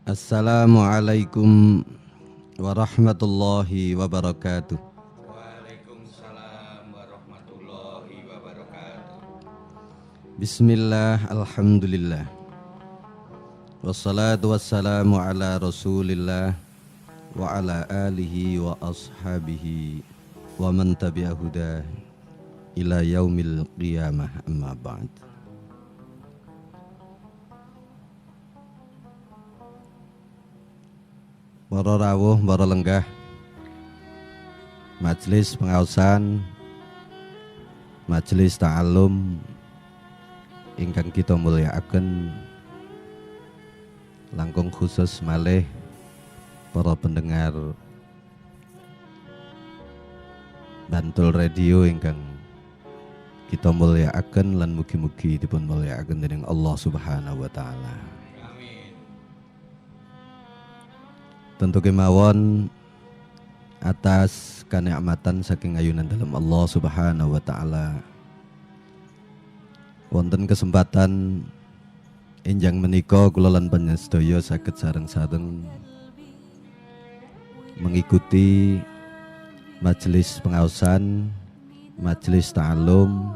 Assalamualaikum warahmatullahi wabarakatuh. Waalaikumsalam warahmatullahi wabarakatuh. Bismillah, alhamdulillah. Wassalatu wassalamu ala rasulillah wa ala alihi wa ashabihi wa man tabi'a hudah ila yaumil qiyamah, amma ba'd. Para rawuh, para lenggah majelis pengaosan, majelis ta'alum ingkang kita mulyakaken, langkung khusus malih para pendengar Bantul Radio ingkang kita mulyakaken lan mugi-mugi dipun mulyakaken dening Allah Subhanahu wa taala. Amin. Tentu kemawon atas kanikmatan saking ayunan dalam Allah Subhanahu wa taala. Wonten kesempatan enjang menika kula lan panjenengan sedaya saged sareng-sareng mengikuti majelis pengaosan, majelis ta'alum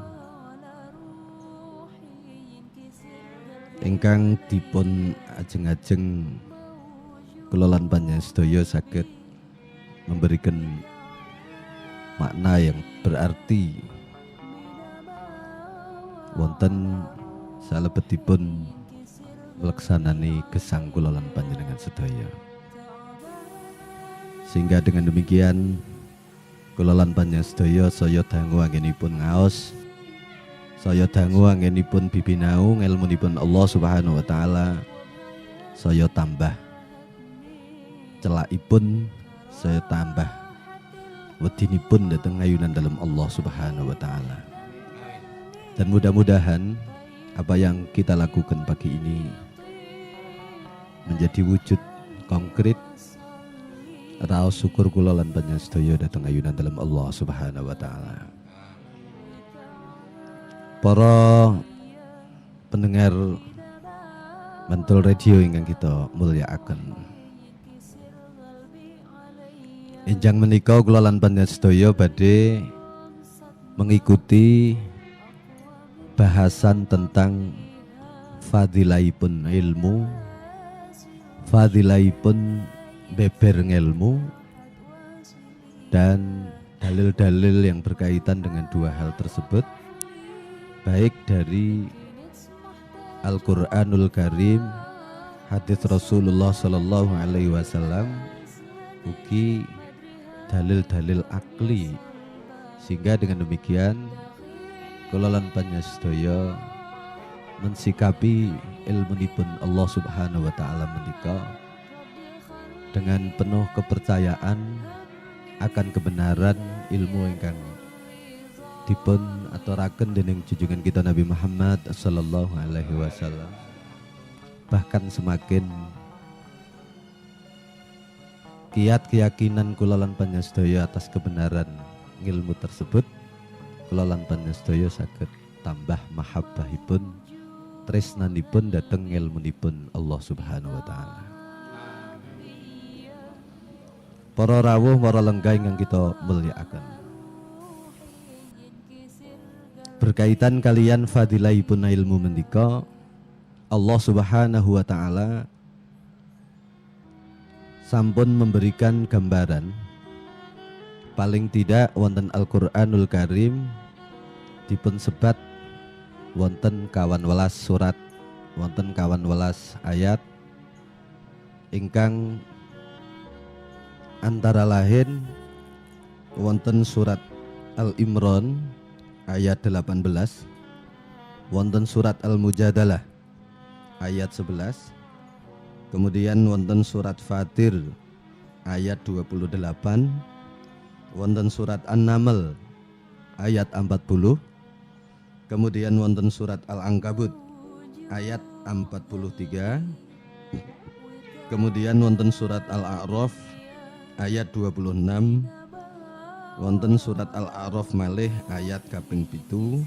ingkang dipun ajeng-ajeng kula lan panjenengan sedaya saged memberikan makna yang berarti wonten salebetipun melaksanani gesang kula lan panjenengan sedaya. Sehingga dengan demikian kula lan panjenengan sedaya saya dangu anggenipun ngaos, saya dangu anggenipun bibinau ngelmunipun Allah Subhanahu wa taala, saya tambah celakipun, saya tambah wedinipun dateng ayunan dalam Allah Subhanahu wa taala. Dan mudah-mudahan apa yang kita lakukan pagi ini menjadi wujud konkret raos syukur kula lan panjenengan sedaya dateng ayunan dalam Allah Subhanahu wa taala. Para pendengar Bantul Radio ingkang kita mulyakaken, enjang menika kula lan panjenengan sedaya badhe mengikuti bahasan tentang fadilaipun ilmu, fadilaipun beber ngelmu, dan dalil-dalil yang berkaitan dengan dua hal tersebut, baik dari Al-Quranul Karim, hadits Rasulullah Sallallahu Alaihi Wasallam, ugi dalil-dalil akli, sehingga dengan demikian kula lan panjenengan sedaya mensikapi ilmunipun Allah Subhanahu wa taala menika dengan penuh kepercayaan akan kebenaran ilmu ingkang dipun aturaken dening junjungan kita Nabi Muhammad sallallahu alaihi wasallam. Bahkan semakin kiat keyakinan kula lan panjenengan sedaya atas kebenaran ilmu tersebut, kula lan panjenengan sedaya saged tambah mahabbahipun, tresnanipun dhateng ilmunipun Allah Subhanahu wa taala. Para rawuh, para lenggah ingkang kita mulyakaken, berkaitan kalian fadilaipun ilmu menika, Allah Subhanahu wa taala sampun memberikan gambaran, paling tidak wonten Al-Quranul Karim dipun sebat wonten 11 surat, wonten 11 ayat ingkang antara lain wonten surat Al-Imran ayat 18, wonten surat Al-Mujadalah ayat 11, kemudian wonten surat Fatir ayat 28, wonten surat An-Naml ayat 40, kemudian wonten surat Al-Ankabut ayat 43, kemudian wonten surat Al-A'raf ayat 26, wonten surat Al-A'raf malih ayat kaping 7,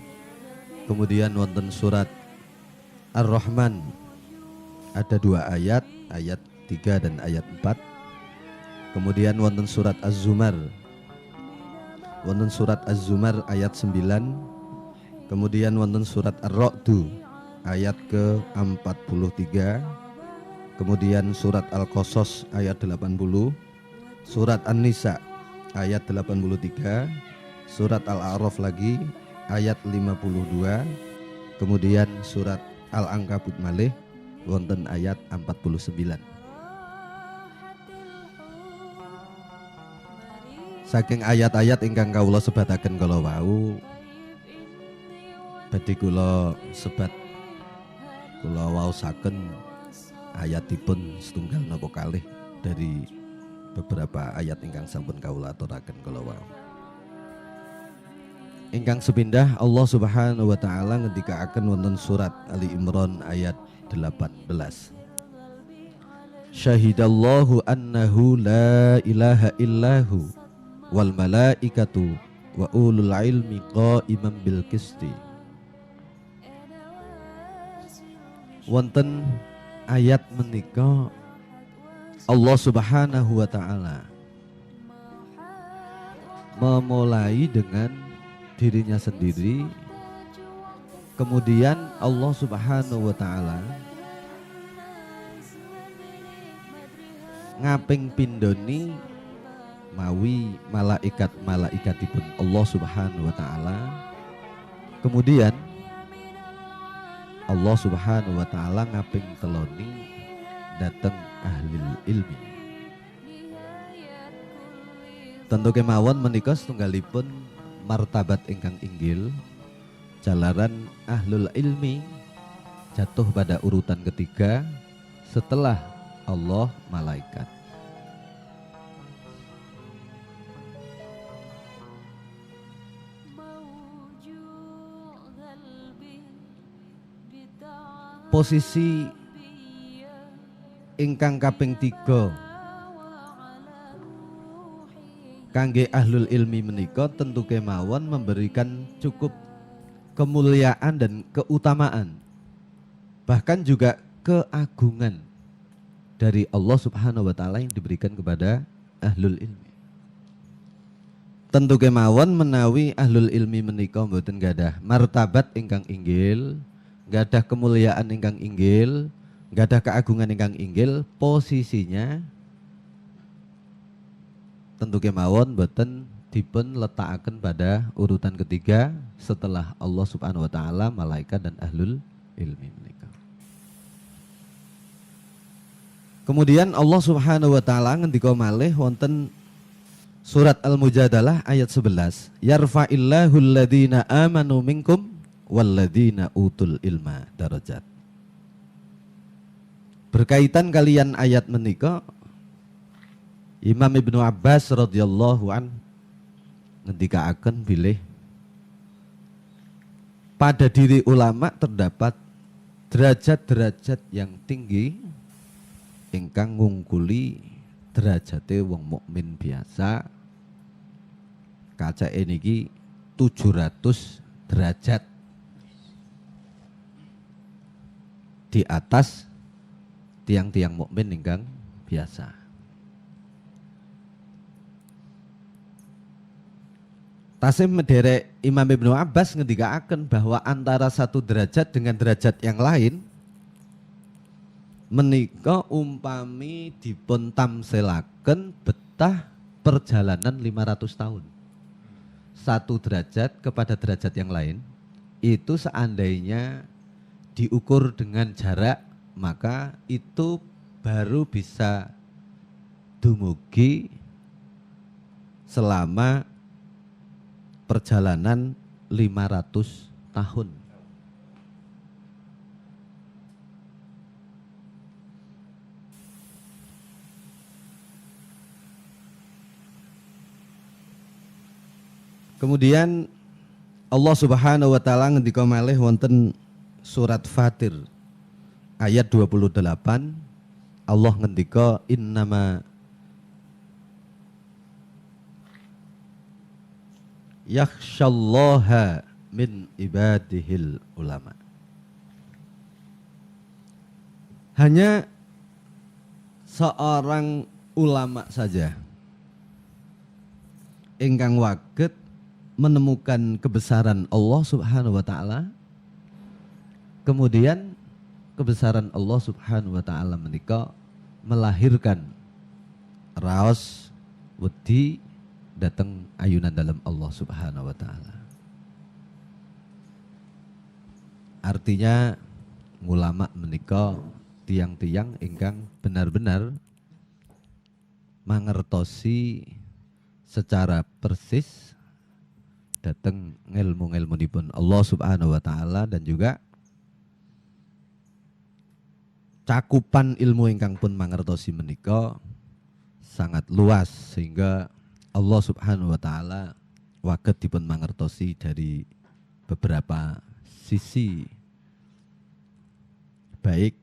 kemudian wonten surat Ar-Rahman ada 2 ayat, ayat 3 dan ayat 4. Kemudian wonten surat Az-Zumar. Wonten surat Az-Zumar ayat 9. Kemudian wonten surat Ar-Ra'du ayat ke-43. Kemudian surat Al-Qasas ayat 80, surat An-Nisa ayat 83, surat Al-A'raf lagi ayat 52, kemudian surat Al-Ankabut malih wonten ayat 49. Saking ayat-ayat ingkang kawula sebataken kala wau, badhe kula sebat kula waosaken ayatipun setunggal napa kalih dari beberapa ayat ingkang sampun kawula aturaken kala wau. Ingkang sepindah Allah Subhanahu wa taala ngendikaaken wonten surat Ali Imran ayat 18. Syahidallahu annahu la ilaha illahu wal malaikatu wa ulul ilmi qaiman bil qisti. Wonten ayat menika Allah Subhanahu wa taala memulai dengan dirinya sendiri, kemudian Allah Subhanahu wa taala ngaping pindoni mawi malaikat-malaikatipun Allah Subhanahu wa taala. Kemudian Allah Subhanahu wa taala ngaping teloni dateng ahlil ilmi. Tentu kemawon menika setunggalipun martabat ingkang inggil, jalaran ahlul ilmi jatuh pada urutan ketiga setelah Allah malaikat. Posisi ingkang kaping 3 kangge ahlul ilmi menika tentu kemawon memberikan cukup kemuliaan dan keutamaan, bahkan juga keagungan dari Allah Subhanahu wa taala yang diberikan kepada ahlul ilmi. Tentu kemawon menawi ahlul ilmi menika mboten gadah martabat ingkang inggil, gadah kemuliaan ingkang inggil, gadah keagungan ingkang inggil, posisinya tentu kemawon boten dipun letakaken pada urutan ketiga setelah Allah Subhanahu wa taala, malaikat dan ahlul ilmi menika. Kemudian Allah Subhanahu wa taala ngendika malih wonten surat Al-Mujadalah ayat 11, yarfa'illahu alladhina amanu minkum walladzina utul ilma darajat. Berkaitan kalian ayat menika, Imam Ibnu Abbas radhiyallahu an ngendikaaken bilih pada diri ulama terdapat derajat-derajat yang tinggi ingkang ngungkuli derajate wong mukmin biasa. Kaca niki 700 derajat di atas tiang-tiang mukmin ingkang biasa. Tasih mederek Imam Ibnu Abbas ngendikaaken bahwa antara satu derajat dengan derajat yang lain menika umpami dipun tamselaken betah perjalanan 500 tahun. Satu derajat kepada derajat yang lain itu seandainya diukur dengan jarak, maka itu baru bisa dumugi selama perjalanan 500 tahun. Kemudian Allah Subhanahu wa taala ngendika malih wonten surat Fatir ayat 28, Allah ngendika innama yakhsyallaha min ibadihil ulama. Hanya seorang ulama saja ingkang waget menemukan kebesaran Allah Subhanahu wa taala, kemudian kebesaran Allah Subhanahu wa taala menika melahirkan raos wedi dateng ayunan dalam Allah Subhanahu wa taala. Artinya ulama menika tiang-tiang ingkang benar-benar mangertosi secara persis dateng ngilmu-ngilmunipun Allah Subhanahu wa taala, dan juga cakupan ilmu ingkang pun mangertosi menika sangat luas, sehingga Allah Subhanahu wa taala waget dipun mangertosi dari beberapa sisi, baik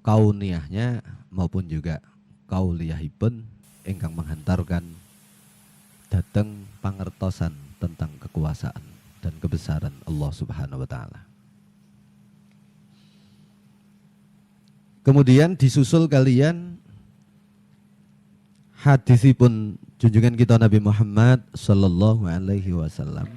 kauniyahnya maupun juga kauliyahipun ingkang menghantarkan dateng pangertosan tentang kekuasaan dan kebesaran Allah Subhanahu wa taala. Kemudian disusul kalian hadisipun junjungan kita Nabi Muhammad sallallahu alaihi wasallam